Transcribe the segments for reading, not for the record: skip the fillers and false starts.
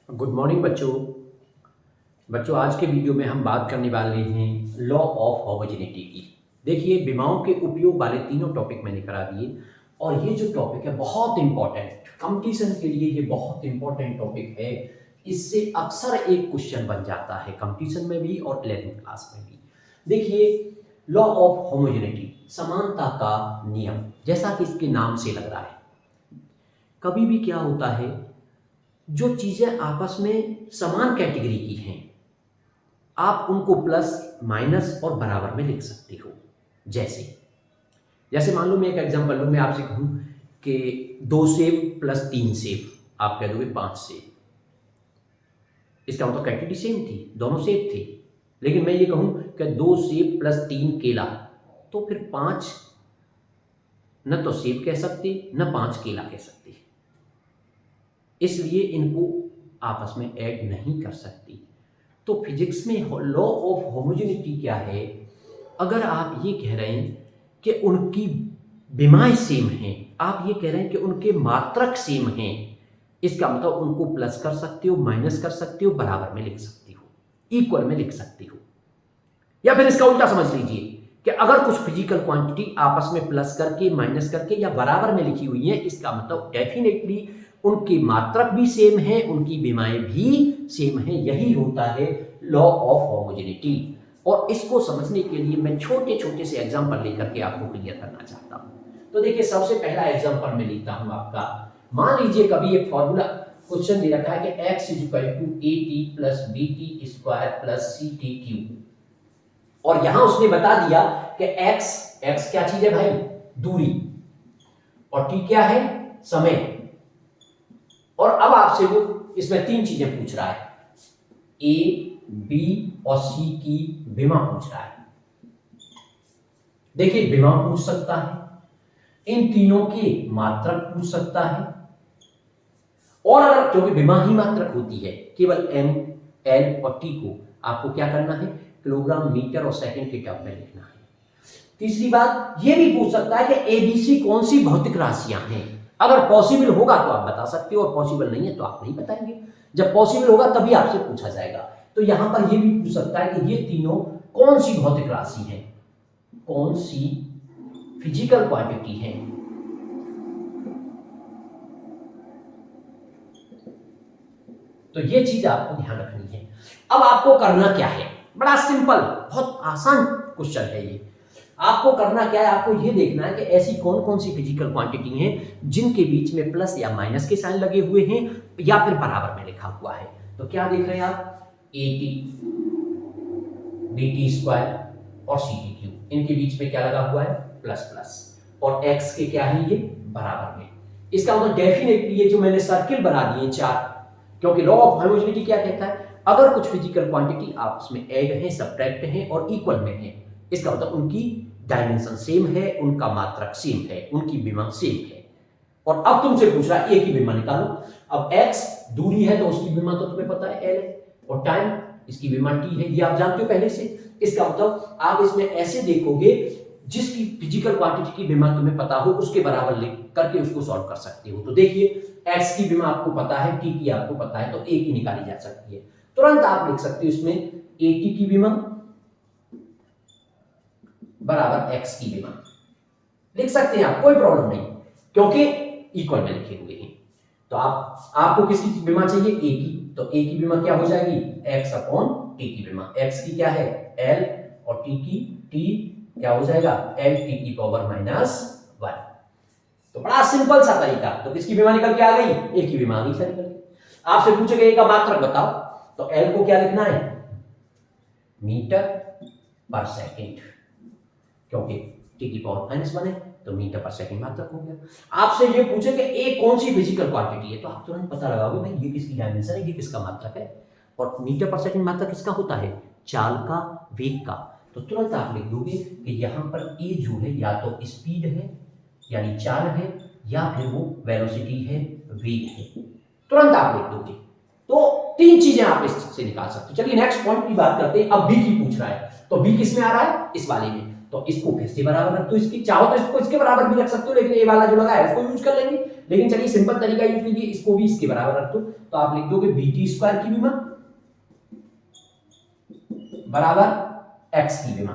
Good morning बच्चों। आज के वीडियो में हम बात करने वाले हैं लॉ ऑफ होमोजेनिटी की। देखिए, विमाओं के उपयोग वाले तीनों टॉपिक मैंने करा दिए और ये जो टॉपिक है बहुत इंपॉर्टेंट, कंपटीशन के लिए ये बहुत इंपॉर्टेंट टॉपिक है। इससे अक्सर एक क्वेश्चन बन जाता है कंपटीशन में भी और 11th क्लास में भी। देखिए, लॉ ऑफ होमोजेनिटी, समानता का नियम, जैसा कि इसके नाम से लग रहा है, कभी भी क्या होता है, जो चीज़ें आपस में समान कैटेगरी की हैं आप उनको प्लस माइनस और बराबर में लिख सकते हो। जैसे जैसे मान लो मैं एक एग्जांपल लूँ, मैं आपसे कहूँ कि 2 सेब प्लस 3 सेब, आप कह दोगे 5 सेब। इसका मतलब कैटेगरी सेम थी, दोनों सेब थे। लेकिन मैं ये कहूँ कि 2 सेब प्लस 3 केला, तो फिर 5 न तो सेब कह सकते न 5 केला कह सकते, इसलिए इनको आपस में ऐड नहीं कर सकती। तो फिजिक्स में लॉ ऑफ होमोजेनिटी क्या है? अगर आप ये कह रहे हैं कि उनकी विमाएं सेम हैं, आप ये कह रहे हैं कि उनके मात्रक सेम हैं, इसका मतलब उनको प्लस कर सकते हो, माइनस कर सकते हो, बराबर में लिख सकते हो, इक्वल में लिख सकते हो। या फिर इसका उल्टा समझ लीजिए कि अगर कुछ फिजिकल क्वांटिटी आपस में प्लस करके, माइनस करके या बराबर में लिखी हुई है, इसका मतलब डेफिनेटली उनकी मात्रक भी सेम है, उनकी विमाएं भी सेम है। यही होता है लॉ ऑफ होमोजेनिटी। और इसको समझने के लिए मैं छोटे छोटे से एग्जांपल लेकर के आपको क्लियर करना चाहता हूं। तो देखिए, सबसे पहला एग्जांपल मैं लेता हूं आपका। मान लीजिए कभी एक फॉर्मूला क्वेश्चन दे रखा है कि x = at plus bt square plus ct cube, और यहां उसने बता दिया कि x क्या चीज है भाई? दूरी, और t क्या है? समय। और अब आपसे वो इसमें 3 चीजें पूछ रहा है, a, b और c की विमा पूछ रहा है। देखिए, विमा पूछ सकता है, इन तीनों के मात्रक पूछ सकता है, और अगर क्योंकि विमा ही मात्रक होती है, केवल m, l और t को आपको क्या करना है? किलोग्राम, मीटर और सेकंड के टर्म में लिखना है। तीसरी बात ये भी पूछ सकता है कि एबीसी कौन सी भौतिक राशियां हैं। अगर पॉसिबल होगा तो आप बता सकते हो, और पॉसिबल नहीं है तो आप नहीं बताएंगे। जब पॉसिबल होगा तभी आपसे पूछा जाएगा। तो यहां पर ये भी पूछ सकता है कि ये तीनों कौन सी भौतिक राशि है, कौन सी फिजिकल क्वांटिटी है। तो ये चीज आपको ध्यान रखनी है। अब आपको करना क्या है? बड़ा सिंपल, बहुत आसान क्वेश्चन है ये। आपको करना क्या है? आपको ये देखना है कि ऐसी कौन कौन सी फिजिकल क्वांटिटी हैं जिनके बीच में प्लस या माइनस के साइन लगे हुए हैं या फिर बराबर में लिखा हुआ है। तो क्या देख रहे हैं आप? at, bt स्क्वायर और ct क्यूब, इनके बीच में क्या लगा हुआ है? प्लस प्लस, और x के क्या है? ये बराबर में। इसका मतलब डेफिनेटली ये जो मैंने सर्किल बना दिए 4, क्योंकि लॉ ऑफ होमोजेनिटी क्या कहता है? अगर कुछ फिजिकल क्वांटिटी आपस में ऐड है, सब्ट्रैक्ट है और इक्वल में है, इसका मतलब उनकी डायमेंशन सेम है, उनका मात्रक सेम है, उनकी विमा सेम है। और अब तुमसे पूछ रहा है ए की विमा निकालो। अब x दूरी है तो उसकी विमा तो तुम्हें पता है l है, और टाइम, इसकी विमा t है, ये आप जानते हो पहले से। इसका मतलब आप इसमें ऐसे देखोगे, जिसकी फिजिकल क्वांटिटी की विमा तुम्हें पता हो उसके बराबर लिख करके उसको सॉल्व कर सकते हो। तो देखिए, x की विमा आपको पता है, t की आपको पता है, तो a की निकाली जा सकती है। तुरंत आप लिख सकते हो इसमें at की विमा बराबर x की विमा, लिख सकते हैं आप, कोई प्रॉब्लम नहीं, क्योंकि इक्वल में लिखे हुए हैं। तो आपको किसकी विमा चाहिए? a की, तो a की विमा क्या हो जाएगी? x अपॉन t की विमा। x की क्या है? l, और t की t क्या हो जाएगा? l t की पावर -1। तो बड़ा सिंपल सा तरीका। तो किसकी विमा निकल के आ गई? a की विमा आ गई निकल के। आपसे पूछेगा a का मात्रक बताओ, तो l को क्या लिखना है? मीटर पर सेकेंड, क्योंकि t की पावर -1 है तो मीटर पर सेकंड मात्रक हो गया। आपसे ये पूछे कि ए कौन सी फिजिकल क्वांटिटी है, तो आप तुरंत पता लगाओगे भाई ये किसकी डायमेंशन है, ये किसका मात्रक है। और मीटर पर सेकंड मात्रक किसका होता है? चाल का, वेग का। तो तुरंत आप लिख दोगे कि यहां पर ए जो है या तो स्पीड है यानी चाल है, या फिर वो वेलोसिटी है, वेग है। तुरंत आप लिख दोगे। तो 3 चीजें आप इससे निकाल सकते हो। चलिए नेक्स्ट पॉइंट की बात करते हैं। अब बी की पूछ रहा है, तो बी किस में आ रहा है? इस वाले में। तो इसको फिर से बराबर रख दो, इसकी चाहो तो इसको इसके बराबर भी रख सकते हो, लेकिन ये वाला जो लगा है उसको यूज कर लेंगे। लेकिन चलिए सिंपल तरीका यूज कीजिए, इसको भी इसके बराबर रख दो, तो आप लिख दोगे बीटी स्क्वायर की विमा बराबर एक्स की विमा।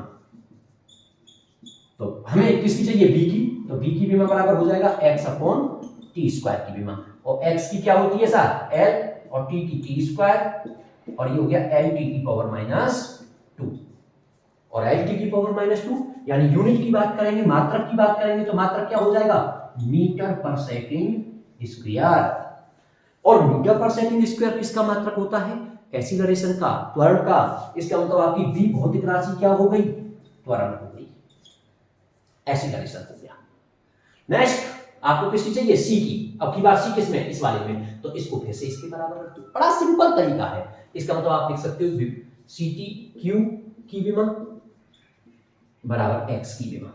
तो हमें किसकी चाहिए, बी की, तो बी की विमा बराबर हो जाएगा एक्स अपॉन टी स्क्वायर की विमा, और एक्स की क्या होती है सर, एल, और टी की टी स्क्वायर, और ये हो गया एल टी की पावर -2, और एल टी की पावर -2 यानी यूनिट की बात करेंगे, मात्रक की बात करेंगे, तो मात्रक क्या हो जाएगा, मीटर पर सेकंड स्क्वायर। और मीटर पर सेकंड स्क्वायर किसका मात्रक होता है, एक्सीलरेशन का, त्वरण का। इसका मतलब आपकी बी भौतिक राशि क्या हो गई, त्वरण हो गई, एक्सीलरेशन हो गया। नेक्स्ट आपको किसकी चाहिए, सी की। अब की बात सी किसमें, इस वाले में, तो इसको फिर से इसके बराबर रख दो, बड़ा सिंपल तरीका है। इसका मतलब आप लिख सकते हो सी टी क्यू की विमा बराबर एक्स की विमा,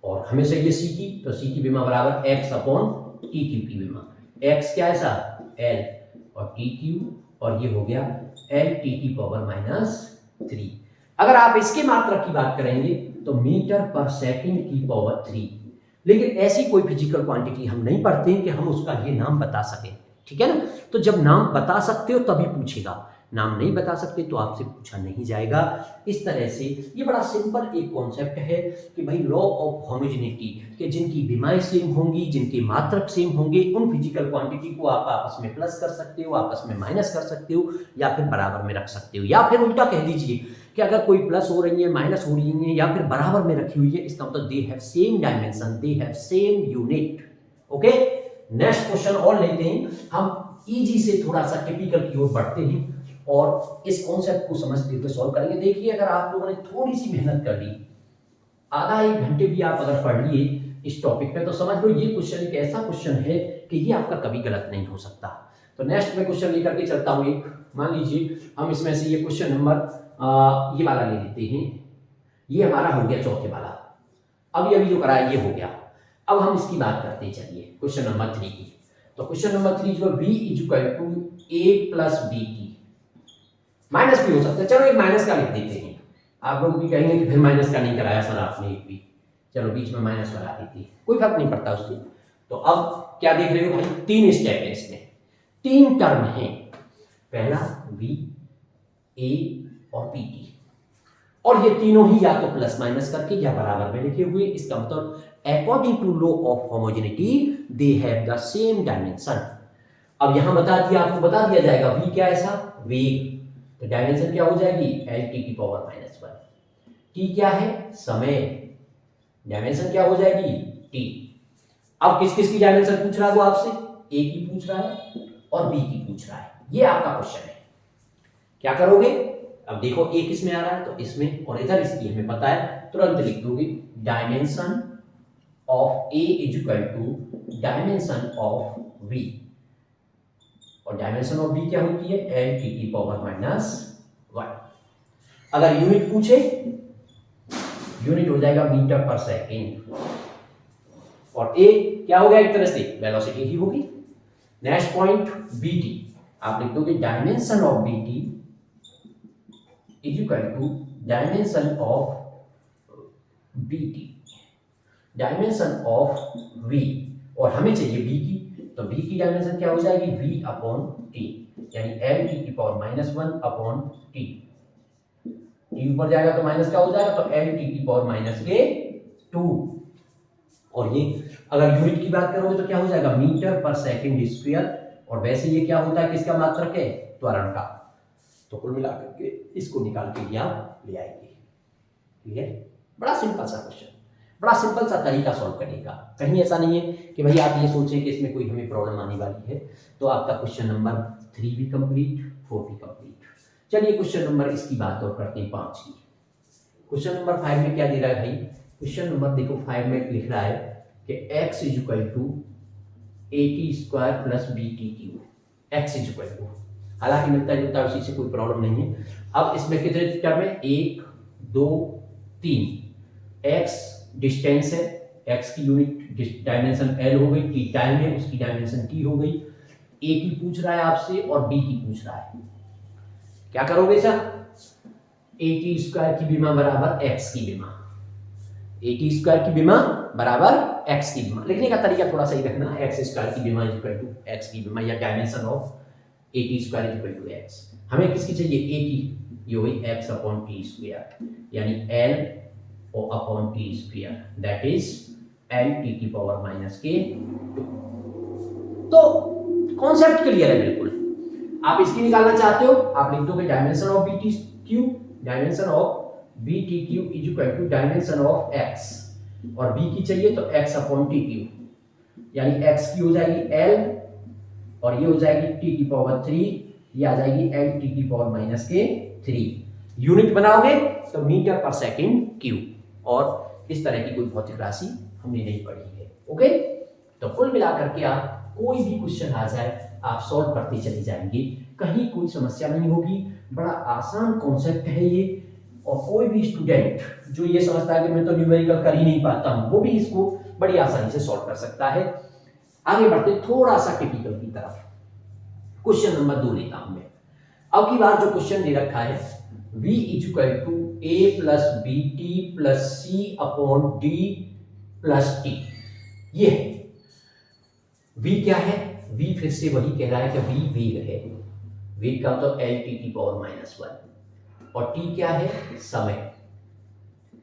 और हमें चाहिए सी की, तो सी की विमा बराबर एक्स अपॉन टी क्यू की विमा। एक्स क्या है सर, एल, और टी क्यू, और ये हो गया एल टी की पावर -3। अगर आप इसके मात्रक की बात करेंगे तो मीटर पर सेकंड की पावर 3। लेकिन ऐसी कोई फिजिकल क्वांटिटी हम नहीं पढ़ते हैं कि हम उसका ये नाम बता सकें, ठीक है ना। तो जब नाम बता सकते हो तभी पूछेगा, नाम नहीं बता सकते तो आपसे पूछा नहीं जाएगा। इस तरह से ये बड़ा सिंपल एक कॉन्सेप्ट है कि भाई लॉ ऑफ होमोजेनिटी, कि जिनकी विमाएं सेम होंगी, जिनके मात्रक सेम होंगे, उन फिजिकल क्वांटिटी को आप आपस में प्लस कर सकते हो, आपस में माइनस कर सकते हो, या फिर बराबर में रख सकते हो, या फिर उल्टा कह दीजिए कि अगर कोई प्लस हो रही है, माइनस हो रही है, या फिर बराबर में रखी हुई है, इसका मतलब they have same dimension, they have same unit. Okay, next question और लेते हैं हम, इजी से थोड़ा सा टिपिकल की ओर बढ़ते हैं और इस कॉन्सेप्ट को समझते हुए सॉल्व करेंगे। देखिए अगर आप लोगों ने थोड़ी सी मेहनत कर ली, आधा एक घंटे भी आप अगर पढ़ लिए इस टॉपिक पे, तो समझ लो ये क्वेश्चन एक ऐसा क्वेश्चन है कि ये आपका कभी गलत नहीं हो सकता। तो नेक्स्ट में क्वेश्चन लेकर के चलता हूँ एक, मान लीजिए हम इसमें से ये क्वेश्चन नंबर ये वाला ले लेते हैं, ये हमारा हो गया चौथे वाला, अभी जो करा है ये हो गया। अब हम इसकी बात करते हैं, चलिए क्वेश्चन नंबर 3 की। तो क्वेश्चन नंबर 3 जो b = a + bt, माइनस भी हो सकता है, चलो एक माइनस का लिख देते हैं। आप लोग भी कहेंगे कि फिर माइनस का नहीं कराया सर आपने एक भी, चलो बीच में माइनस लगा देती, कोई फर्क नहीं पड़ता उससे। तो अब क्या देख रहे हो भाई, 3 स्टेप है इसमें, 3 टर्म है, पहला b, a और bt, और ये तीनों ही या तो प्लस माइनस करके या बराबर में लिखे हुए। इसका मतलब according to law of homogeneity they have the same dimension. अब यहां बता दिया, आपको बता दिया जाएगा v क्या है ऐसा, वेग, तो डायमेंशन क्या हो जाएगी एल टी की पावर -1। t क्या है, समय, डायमेंशन क्या हो जाएगी t। अब किस किस की डायमेंशन पूछ रहा है वो आपसे, a की पूछ रहा है और b की पूछ रहा है, ये आपका क्वेश्चन है। क्या करोगे, अब देखो a किस में आ रहा है, तो इसमें, और इधर इसकी हमें पता है, तुरंत लिख दोगे dimension of a = dimension of b, और डायमेंशन ऑफ b क्या होती है, एल टी की पावर -1। अगर यूनिट पूछे, यूनिट हो जाएगा मीटर पर सेकेंड, और a क्या हो गया, एक तरह से वेलोसिटी ही होगी। नेक्स्ट पॉइंट bt, आप लिख दोगे dimension of bt = dimension of bt, dimension of v, और हमें चाहिए b की, तो b की डायमेंशन क्या हो जाएगी, v/t, यानी एल टी की पावर -1/t, t ऊपर जाएगा तो माइनस क्या हो जाएगा, तो एल टी की पावर -2। और ये अगर यूनिट की बात करोगे तो क्या हो जाएगा, मीटर पर सेकंड स्क्वायर, और वैसे ये क्या होता है, किसका मात्रक है, त्वरण का। तो कुल मिलाकर के इसको निकाल के आप ले आएंगे। ठीक है, बड़ा सिंपल सा क्वेश्चन, बड़ा सिंपल सा तरीका सॉल्व करने का। कहीं ऐसा नहीं है कि भाई आप ये सोचें कि इसमें कोई हमें प्रॉब्लम आने वाली है। तो आपका क्वेश्चन नंबर 3 भी कंप्लीट, 4 भी कंप्लीट। चलिए क्वेश्चन नंबर इसकी बात और करते हैं 5 की। क्वेश्चन नंबर 5 में क्या दे रहा है भाई, क्वेश्चन नंबर देखो 5 में लिख रहा है कि x = at² + bt³, x = हालांकि मिलता जुलता उसी से कोई प्रॉब्लम नहीं है। अब इसमें कितने टर्म है, 1 2 3, x डिस्टेंस है, x की यूनिट डायमेंशन l हो गई, t टाइम है, उसकी डायमेंशन t हो गई, a की पूछ रहा है आपसे और b की पूछ रहा है। क्या करोगे सर, at² की विमा बराबर x की विमा, ए टी स्क्वायर की विमा बराबर एक्स की विमा। लिखने का तरीका थोड़ा सही रखना, एक्स स्क्वायर की विमा इक्वल टू एक्स की विमा, या dimension of A T square equal to X. हमें किसकी चाहिए, ए की, ये हुई एक्स अपॉन टी स्क्वायर, यानी L O upon T square, that is L T की पावर माइनस के 2। तो कॉन्सेप्ट क्लियर है बिल्कुल। आप इसकी निकालना चाहते हो, आप लिख दोगे dimension of B T Q, dimension of B T Q is equal to dimension of X, और बी की चाहिए तो एक्स अपॉन टी क्यू, यानी एक्स की हो जाएगी एल और ये हो जाएगी टी की पावर 3, ये आ जाएगी एल टी की पावर माइनस के 3। यूनिट बनाओगे तो मीटर पर सेकंड क्यू, और इस तरह की कोई भौतिक राशि हमने नहीं पढ़ी है। ओके, तो कुल मिलाकर के आप कोई भी क्वेश्चन आ जाए आप सॉल्व करते चले जाएंगे, कहीं कोई समस्या नहीं होगी। बड़ा आसान कॉन्सेप्ट है ये, और कोई भी स्टूडेंट जो ये समझता है कि मैं तो न्यूमेरिकल कर ही नहीं पाता हूं, वो भी इसको बड़ी आसानी से सॉल्व कर सकता है। आगे बढ़ते थोड़ा सा टिपिकल की तरफ। क्वेश्चन नंबर 2 लेता हूं मैं। अब की बार जो क्वेश्चन दे रखा है, v is equal to a plus B T plus C upon D plus T, ये है। v क्या है, v फिर से वही कह रहा है कि v वेग है, वेग का तो एल टी की पावर माइनस 1, और t क्या है, समय,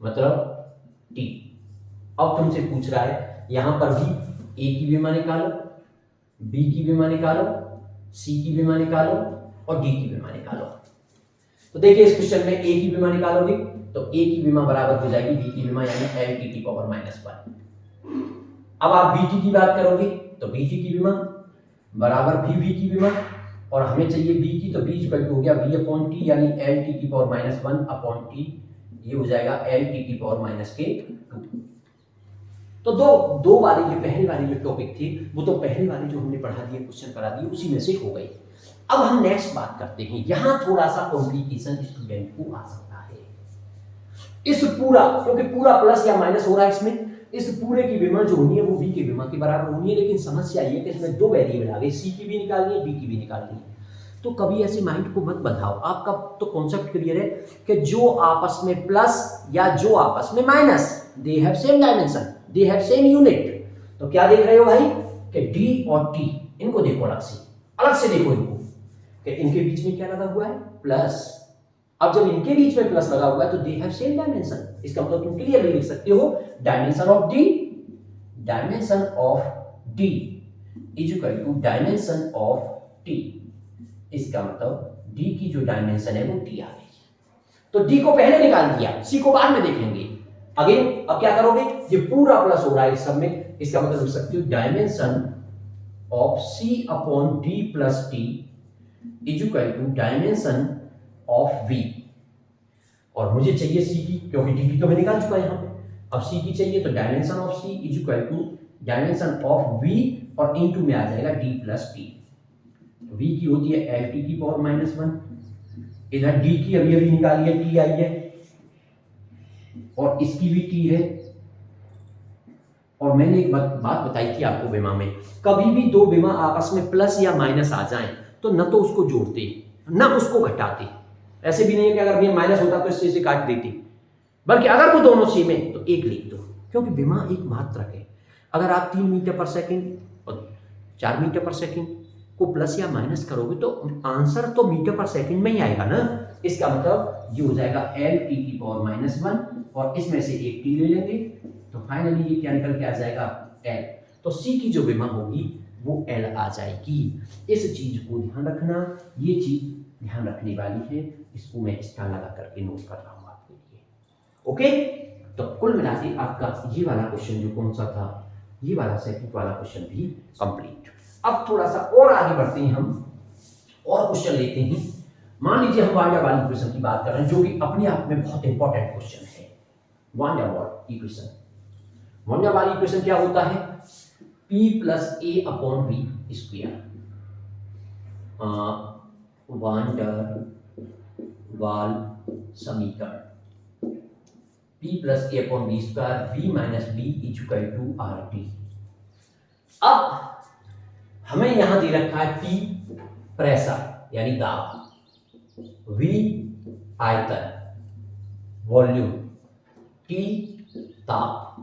मतलब t। अब तुमसे पूछ रहा है यहां पर भी a की विमा निकालो, b की विमा निकालो, c की विमा निकालो और d की विमा निकालो। तो देखिए इस क्वेश्चन में a की विमा निकालोगे तो a की विमा बराबर हो जाएगी b की विमा, यानी एल टी की पावर माइनस 1। अब आप bt की बात करोगे तो bt की विमा बराबर v की विमा, और हमें चाहिए b की, तो b इक्वल टू हो गया v अपॉन टी, यानी एल टी की पावर माइनस 1 अपॉन टी, ये हो जाएगा एल टी की पावर माइनस के 2। तो दो वाली जो पहले वाली जो टॉपिक थी वो तो पहले वाली जो हमने पढ़ा दिए, क्वेश्चन करा दिए, उसी में से हो गई। अब हम नेक्स्ट बात करते हैं, यहां थोड़ा सा कॉम्प्लिकेशन स्टूडेंट को आ सकता है। इस पूरा, क्योंकि पूरा प्लस या माइनस हो रहा है इसमें, इस पूरे की विमा जो होनी है वो v की विमा के बराबर होनी है, लेकिन समस्या ये कि इसमें दो वेरिएबल आ गए, c की भी निकालनी है, d की भी निकालनी है। तो कभी ऐसे माइंड को मत बंधाओ, आपका तो कॉन्सेप्ट क्लियर है कि जो आपस में प्लस या जो आपस में minus, they have same dimension, they have same unit. तो क्या देख रहे हो भाई कि d और t, इनको देखो अलग से देखो इनको, कि इनके बीच में क्या लगा हुआ है, प्लस। अब जब इनके बीच में प्लस लगा हुआ है तो दे हैव सेम डायमेंशन, इसका मतलब तुम क्लियरली लिख सकते हो dimension of d, dimension of d is equal to dimension of t। इसका मतलब d की जो डायमेंशन है वो d आ गई। तो d को पहले निकाल दिया, c को बाद में देखेंगे। अगेन अब क्या करोगे, ये पूरा प्लस हो रहा है इस सब में, इसका मतलब लिख सकते हो dimension of c upon d plus t is equal to dimension of v। और मुझे चाहिए c की, क्योंकि d की तो मैं निकाल चुका यहां पे। अब c की चाहिए तो dimension of c is equal to dimension of v, और इनटू में आ जाएगा d प्लस t। v की होती है एल टी की पावर माइनस 1, इधर d की अभी अभी निकाली है, t आई है, और इसकी भी t है। और मैंने एक बात बताई थी आपको, विमा में कभी भी दो विमा आपस में प्लस या माइनस आ जाएं तो न तो उसको जोड़ते न उसको घटाते। ऐसे भी नहीं है कि अगर ये माइनस होता तो इससे काट देती, बल्कि अगर वो दोनों सेम है तो एक लिख दो, क्योंकि विमा एक मात्रक है। अगर आप 3 मीटर पर सेकंड और 4 मीटर पर सेकंड को प्लस या माइनस करोगे तो आंसर तो मीटर पर सेकंड में ही आएगा ना। इसका मतलब ये हो जाएगा एल टी की पावर माइनस 1, और इसमें से एक टी ले लेंगे तो फाइनली ये क्या निकल के आ जाएगा, एल। तो सी की जो विमा होगी वो एल आ जाएगी। इस चीज को ध्यान रखना, ये चीज ध्यान रखने वाली है, इसको मैं स्टार लगा करके नोट कर रहा हूं आपके लिए। ओके, तो कुल मिला के आपका ये वाला क्वेश्चन जो कौन सा था, ये वाला सेकंड वाला क्वेश्चन भी कंप्लीट। अब थोड़ा सा और आगे बढ़ते हैं, हम और क्वेश्चन लेते हैं। मान लीजिए हम वान डेर वाल इक्वेशन की बात कर रहे हैं, जो कि अपने आप में बहुत इंपॉर्टेंट क्वेश्चन है। Van der Waals equation, van der Waals equation क्या होता है, p plus A upon V square. Van der Waals समीकरण p plus A upon V square, v minus B is equal to R T. अब हमें यहां दे रखा है P pressure यानी दाब, V आयतन वॉल्यूम, T ताप,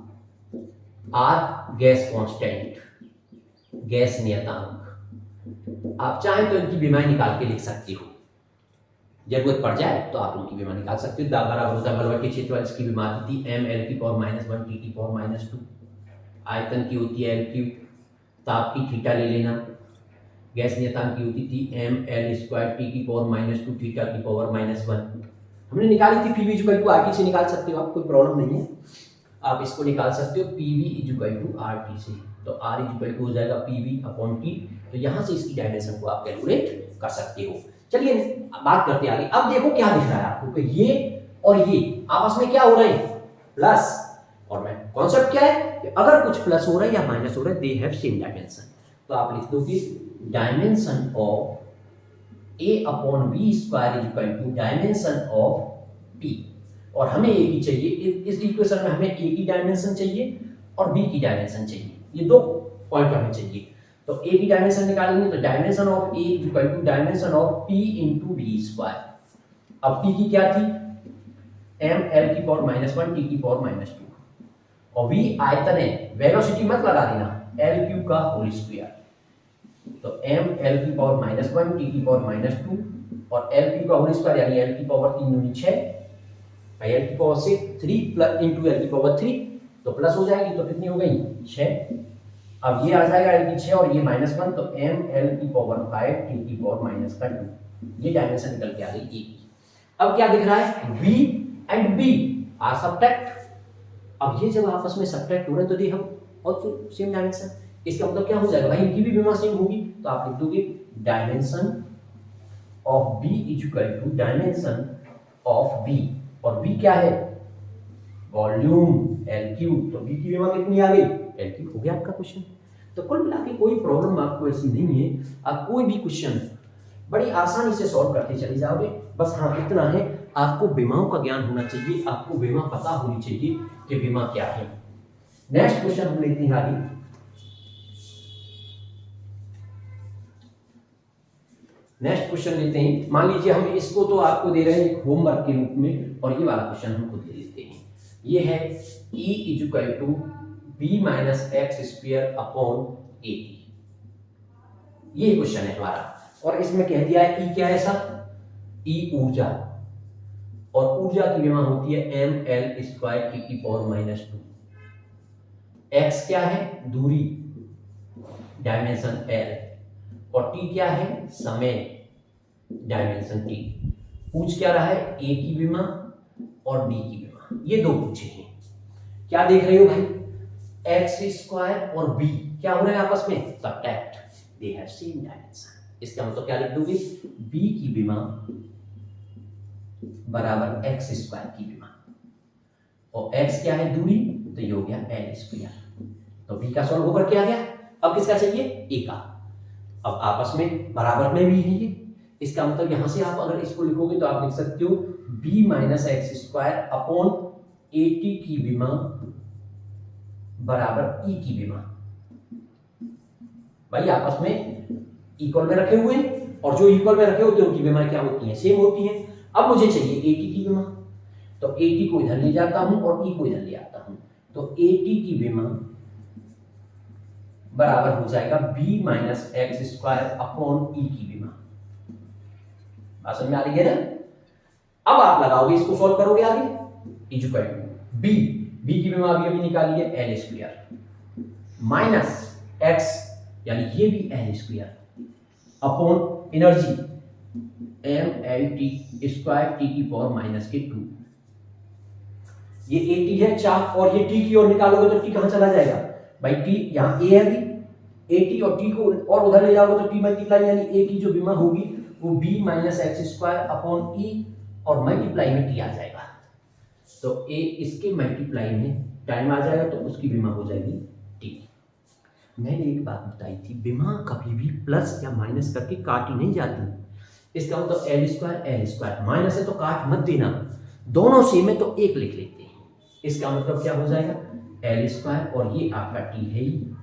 आर गैस कांस्टेंट, गैस नियतांक। आप चाहें तो इनकी बीमारी निकाल के लिख सकती हो, जरूरत पड़ जाए तो आप उनकी बीमारी निकाल सकते हो। बराबर होता है बलवक के क्षेत्रफल, इसकी बीमारी थी एम एल की पावर -1 टी की पावर -2। आयतन की होती है एल क्यूब, ताप की थीटा ले लेना, गैस नियतांक की होती थी एम एल स्क्वायर टी की पावर -2 थीटा की पावर -1। हमने निकाली थी पीवी इक्वल टू आरटी से, निकाल सकते हो आप, कोई प्रॉब्लम नहीं है, आप इसको निकाल सकते हो पीवी इक्वल टू आरटी से। तो आर इक्वल टू हो जाएगा पीवी अपॉन टी, तो यहाँ से इसकी डायमेंशन को आप कैलकुलेट कर सकते हो। चलिए बात करते हैं आगे। अब देखो क्या दिख रहा है आपको कि ये और ये आपस में क्या हो रहे हैं, प्लस। और मैं कॉन्सेप्ट क्या है कि अगर कुछ प्लस हो रहा है या माइनस हो रहा है, दे हैव सेम डायमेंशन। तो आप लिख दो कि dimension of A upon B square equal to dimension of T. और हमें एक ही चाहिए, इस इक्वेशन में हमें ए की डायमेंशन चाहिए और बी की डायमेंशन चाहिए, ये दो पॉइंट हमें चाहिए। तो ए की डायमेंशन निकालेंगे तो dimension of A equal to dimension of P into B square. अब पी की क्या थी, एम एल की पावर -1 टी की पावर -2, और वी आयतन है, वेलोसिटी मत लगा देना, एल क्यूब का होल स्क्वायर। तो एम एल की पावर -1 टी की पावर -2 और एल क्यूब का होल स्क्वायर यानी एल की पावर 3 दूनी 6, एल की पावर 3 प्लस इंटू एल की पावर 3, तो प्लस हो जाएगी, तो कितनी हो गई 6। अब ये आ जाएगा एल की 6 और ये -1, तो एम एल की पावर 5 टी की पावर -2, ये डायमेंशन निकल के आ गई ए की। अब क्या दिख रहा है, B and B are subtract. अब ये जब आपस में सब्ट्रैक्ट हो रहे हैं तो दे हम आल्सो सेम डायमेंशन। इसका मतलब क्या हो जाएगा भाई, इनकी भी बीमा सेम होगी, तो आप लिख दोगे dimension of B equal to dimension of B, और बी क्या है, वॉल्यूम एल क्यूब, तो बी की बीमा कितनी आ गई, एल क्यूब। हो गया आपका क्वेश्चन। तो कुल मिला के कोई प्रॉब्लम आपको ऐसी नहीं है, आप कोई भी क्वेश्चन बड़ी आसानी से सॉल्व करते चले जाओगे। बस हाँ इतना है, आपको बीमाओं का ज्ञान होना चाहिए, आपको बीमा पता होनी चाहिए कि बीमा क्या है। नेक्स्ट क्वेश्चन हम लेते हैं आगे। नेक्स्ट क्वेश्चन लेते हैं, मान लीजिए हम इसको तो आपको दे रहे हैं होमवर्क के रूप में, और ये वाला क्वेश्चन हम खुद ले लेते हैं। ये है E equal to b minus x square upon a, ये क्वेश्चन है हमारा। और इसमें कह दिया है E क्या है सर, E ऊर्जा, और ऊर्जा की बीमा होती है एम एल स्क्वायर टी की पावर -2। एक्स क्या है, दूरी, डायमेंशन एल, और टी क्या है, समय, डायमेंशन टी। पूछ क्या रहा है, ए की बीमा और डी की बीमा, ये दो पूछे हैं। क्या देख रहे हो भाई, एक्स स्क्वायर और बी क्या हो रहे हैं आपस में, subtract, they have same dimension. इसका मतलब क्या लिख दोगे, बी की बीमा बराबर एक्स स्क्वायर की बीमा, और एक्स क्या है, दूरी, तो ये हो गया एल स्क्वायर। तो बी का सॉल्व होकर क्या आ गया। अब किसका चाहिए, ए का। अब आपस में बराबर में भी है ये, इसका मतलब यहां से आप अगर इसको लिखोगे तो आप लिख सकते हो b minus x square upon A T की बीमा बराबर ई की बीमा। भाई आपस में इक्वल में रखे हुए हैं, और जो इक्वल में रखे होते हैं उनकी बीमा क्या होती है, सेम होती है। अब मुझे चाहिए ए टी की बीमा, तो ए टी को इधर ले जाता हूं और ई को इधर ले आता हूं, तो ए टी की बीमा बराबर हो जाएगा b minus x square upon e की बीमा। बात समझ में आ रही है ना। अब आप लगाओगे, इसको सॉल्व करोगे आगे, इक्वल टू b की बीमा अभी निकाली है एल स्क्वायर माइनस एक्स यानी ये भी L square upon energy M L T square T की पावर -2। ये ए टी है 4 और ये टी की ओर निकालोगे तो टी कहां चला जाएगा भाई, टी यहाँ ए है अभी, ए टी और टी को और उधर ले जाओगे तो टी मल्टीप्लाई यानी ए की जो बीमा होगी वो b minus x square upon e और मल्टीप्लाई में टी आ जाएगा, तो ए इसके मल्टीप्लाई में टाइम आ जाएगा तो उसकी बीमा हो जाएगी टी। मैंने एक बात बताई थी, बीमा कभी भी प्लस या माइनस करके काटी नहीं जाती। इसका मतलब एल स्क्वायर माइनस है तो काट मत देना, दोनों सेम है तो एक लिख लेते हैं। इसका मतलब क्या हो जाएगा, एल स्क्वायर और ये आपका टी है ही,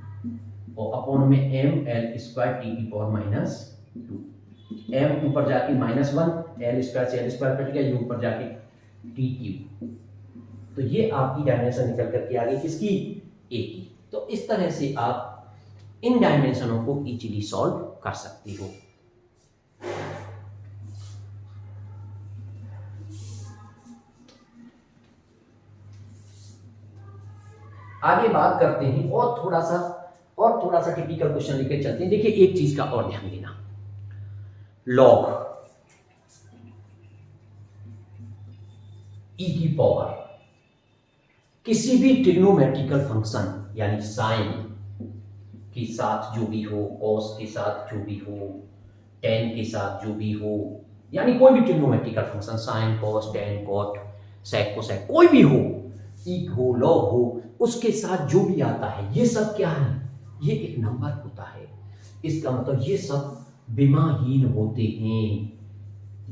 और अपॉन में एम एल स्क्वायर टी की पावर -2, एम ऊपर जाके -1, एल स्क्वायर से एल स्क्वायर कट गया, ये ऊपर जाके टी क्यूब, तो ये आपकी डायमेंशन निकल करके आ गई किसकी, ए की। तो इस तरह से आप इन डायमेंशनों को इजीली सॉल्व कर सकते हो। आगे बात करते हैं और थोड़ा सा टिपिकल क्वेश्चन लेकर चलते हैं। देखिए एक चीज का और ध्यान देना, लॉग ई की पावर किसी भी ट्रिग्नोमेट्रिकल फंक्शन यानी साइन के साथ जो भी हो, कॉस के साथ जो भी हो, टेन के साथ जो भी हो, यानी कोई भी trigonometrical function sine cos tan cot sec cosec कोई भी हो, ई हो लॉग हो, उसके साथ जो भी आता है ये सब क्या है, ये एक नंबर होता है। इसका मतलब ये सब विमाहीन होते हैं,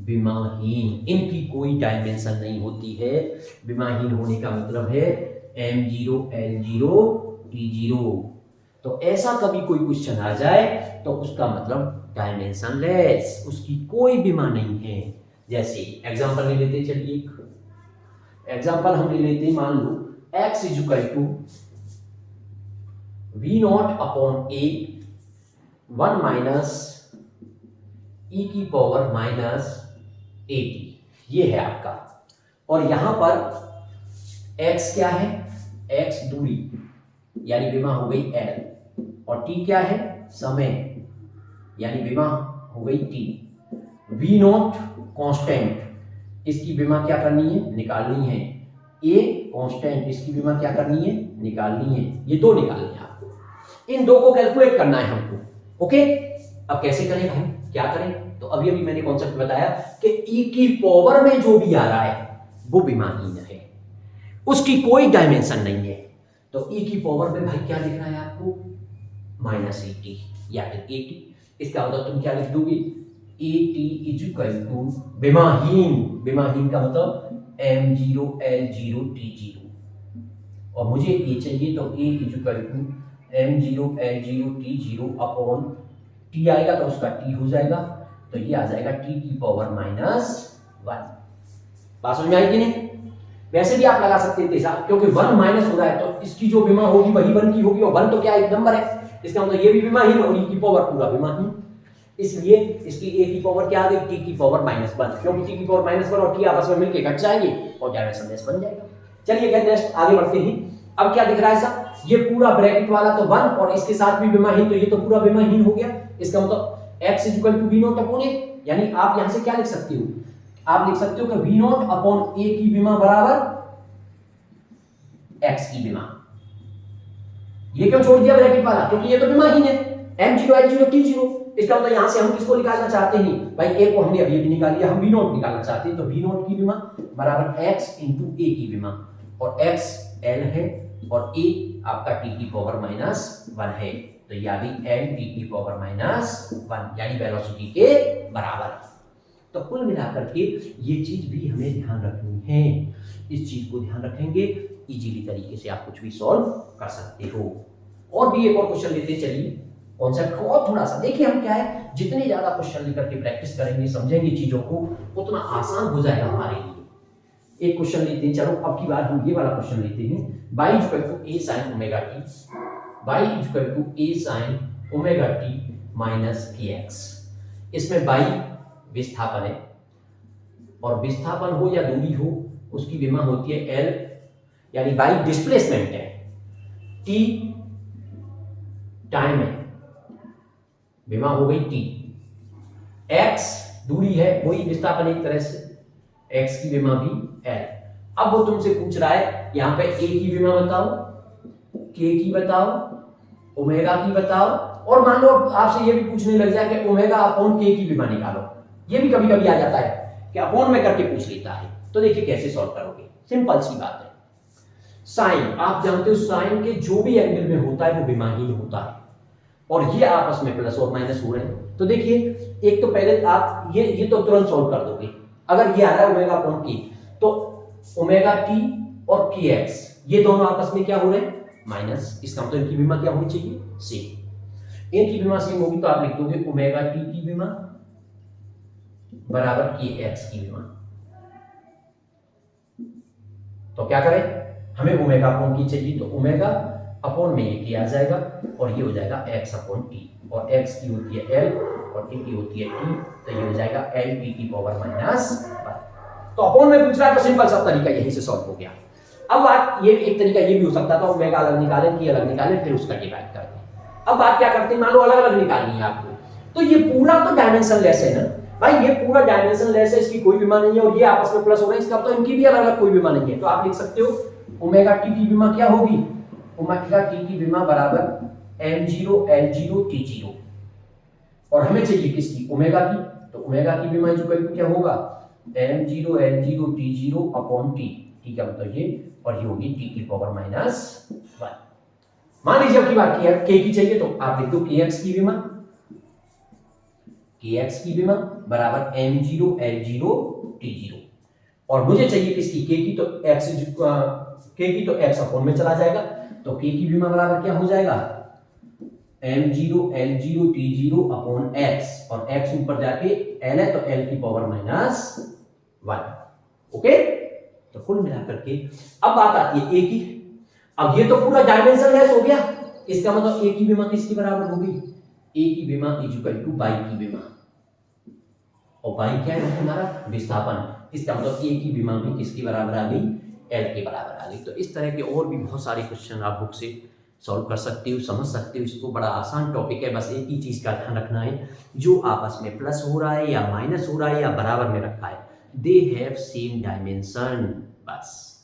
विमाहीन, इनकी कोई डायमेंशन नहीं होती है। विमाहीन होने का मतलब है m0 l0 t0। तो ऐसा कभी कोई क्वेश्चन आ जाए तो उसका मतलब डायमेंशनलेस, उसकी कोई विमा नहीं है। जैसे एग्जांपल ले लेते, चलिए एग्जांपल हम ले लेते हैं, मान लो x equal to v not upon a 1 minus e की पावर माइनस at, ये है आपका। और यहां पर x क्या है, x दूरी यानी विमा हो गई l, और t क्या है, समय यानी विमा हो गई t। v नॉट कांस्टेंट, इसकी विमा क्या करनी है, निकालनी है। a कांस्टेंट, इसकी विमा क्या करनी है, निकालनी है। ये दो निकालनी है आपको, इन दो को कैलकुलेट करना है हमको। ओके, अब कैसे करें भाई, क्या करें, तो अभी मैंने कॉन्सेप्ट बताया कि e की पावर में जो भी आ रहा है वो विमाहीन है, उसकी कोई डायमेंशन नहीं है। तो e की पावर में भाई क्या लिख रहा है आपको, माइनस एटी या फिर 80। इसका मतलब तुम क्या लिख दोगे, एटी इज इक्वल टू विमाहीन, विमाहीन का मतलब m0 l0 t0, और मुझे a चाहिए तो a is equal to m0 l0 t0 upon t आएगा तो उसका t हो जाएगा, तो ये आ जाएगा t की पावर माइनस 1। बात समझ में आई कि नहीं। वैसे भी आप लगा सकते थे साहब, क्योंकि 1 माइनस हो रहा है तो इसकी जो विमा होगी वही 1 की होगी, और 1 तो क्या एक नंबर है, इसका मतलब ये भी विमाहीन और e की पावर पूरा विमाहीन। इसलिए इसकी a की पावर क्या आ गई, t की पावर माइनस 1, क्योंकि t की पावर माइनस 1 और t आपस में मिलके घट जाएंगे और डायमेंशनलेस बन जाएगा। चलिए क्या नेक्स्ट आगे बढ़ते हैं। अब क्या दिख रहा है साहब, ये पूरा ब्रैकेट वाला तो 1 और इसके साथ भी विमाहीन, तो ये तो पूरा विमाहीन हो गया। इसका मतलब x equal to v not upon a, यानी आप यहां से क्या लिख सकते हो, आप लिख सकते हो कि v नॉट अपॉन a की विमा बराबर x की विमा। ये क्यों छोड़ दिया ब्रैकेट वाला, क्योंकि ये तो विमाहीन है, m0 l0 t0। इसका मतलब यहां से हम किसको निकालना चाहते हैं भाई, a को हमने अभी भी निकाल लिया, हम v नॉट निकालना चाहते हैं, तो v नॉट की विमा बराबर x इंटू a की विमा, और x l है और a आपका t की पावर माइनस 1 है, तो ये आ गई l t की पावर माइनस 1 यानी वेलोसिटी के बराबर। तो कुल मिलाकर के ये चीज भी हमें ध्यान रखनी है, इस चीज को ध्यान रखेंगे इजीली तरीके से आप कुछ भी सॉल्व कर सकते हो। और भी एक और क्वेश्चन लेते हैं, चलिए कॉन्सेप्ट को और थोड़ा सा देखिए। हम क्या है, जितने ज्यादा क्वेश्चन लेकर के प्रैक्टिस करेंगे, समझेंगे चीजों को, उतना आसान हो जाएगा हमारे लिए। एक क्वेश्चन लेते हैं, चलो अब की बार हम ये वाला क्वेश्चन लेते हैं, y equal to a sin omega t, y equal to a sin omega t minus kx। इसमें y विस्थापन है, और विस्थापन हो या दूरी हो उसकी विमा होती है l, यानी y डिस्प्लेसमेंट है, t टाइम है, विमा हो गई t, x दूरी है, वही विस्थापन एक तरह से, x की विमा भी l। अब वो तुमसे पूछ रहा है यहां पे a की विमा बताओ, k की बताओ, ओमेगा की बताओ, और मान लो आपसे ये भी पूछने लग जाए कि ओमेगा अपॉन k की विमा निकालो। ये भी कभी कभी आ जाता है कि अपॉन में करके पूछ लेता है, तो देखिए कैसे सॉल्व करोगे, सिंपल सी बात है। साइन आप जानते हो, साइन के जो भी एंगल में होता है वो विमाहीन होता है, और ये आपस में प्लस और माइनस हो रहे हैं। तो देखिए एक तो पहले आप ये तो तुरंत सॉल्व कर दोगे। अगर ये आ रहा है ओमेगा अपॉन k, तो ओमेगा t और kx ये दोनों आपस में क्या हो रहे हैं, माइनस। इसका मतलब इनकी विमा क्या होनी चाहिए, सेम। इनकी विमा सेम होगी तो आप लिख दोगे ओमेगा t की विमा बराबर kx की विमा। तो क्या करें, हमें ओमेगा अपॉन टी चाहिए, तो ओमेगा अपॉन में ये टी आ जाएगा और ये हो जाएगा एक्स अपॉन टी, और एक्स की होती है एल और टी की होती है टी, तो ये हो जाएगा एल टी की पावर माइनस 1। तो अपॉन में पूछ रहा है तो सिंपल सा तरीका यहीं से सॉल्व हो गया। अब बात ये एक तरीका ये भी हो सकता था, ओमेगा अलग निकालें, टी अलग निकालें, फिर उसका डिवाइड कर दें। अब बात क्या करते हैं, मान लो अलग अलग निकालनी है आपको, तो ये पूरा तो डायमेंशन लेस है ना भाई, ये पूरा डायमेंशन लेस है, इसकी कोई विमा नहीं है, और ये आपस में प्लस हो रहा है, इसका तो इनकी भी अलग अलग कोई विमा नहीं है। तो आप लिख सकते हो ओमेगा टी की विमा क्या होगी, ओमेगा टी की विमा बराबर m0 l0 t0, और हमें चाहिए किसकी, ओमेगा की, तो ओमेगा की विमा इक्वल टू क्या होगा, m0 l0 t0 upon t, T का मतलब ये, और ये होगी टी की पावर माइनस 1। मान लीजिए अब की बात के की चाहिए, तो आप लिख दो kx की विमा, kx की विमा बराबर m0 l0 t0, और मुझे चाहिए किसकी, k की, तो x अपॉन में चला जाएगा, तो k की विमा बराबर क्या हो जाएगा, m0 l0 t0 upon x, और x ऊपर जाके l है तो l की पावर माइनस 1। ओके, तो कुल मिलाकर के अब बात आती है a की। अब ये तो पूरा डायमेंशन लेस हो गया, इसका मतलब a की विमा किसकी बराबर होगी, a की विमा इज इक्वल टू y की विमा, और y क्या है हमारा विस्थापन, इसका मतलब a की विमा भी किसकी बराबर आ गई, l के बराबर आ गई। तो इस तरह के और भी बहुत सारे क्वेश्चन आप बुक से सॉल्व कर सकते हो, समझ सकते हो, इसको बड़ा आसान टॉपिक है, बस एक ही चीज़ का ध्यान रखना है, जो आपस में प्लस हो रहा है या माइनस हो रहा है या बराबर में रखा है, दे हैव सेम डायमेंशन, बस।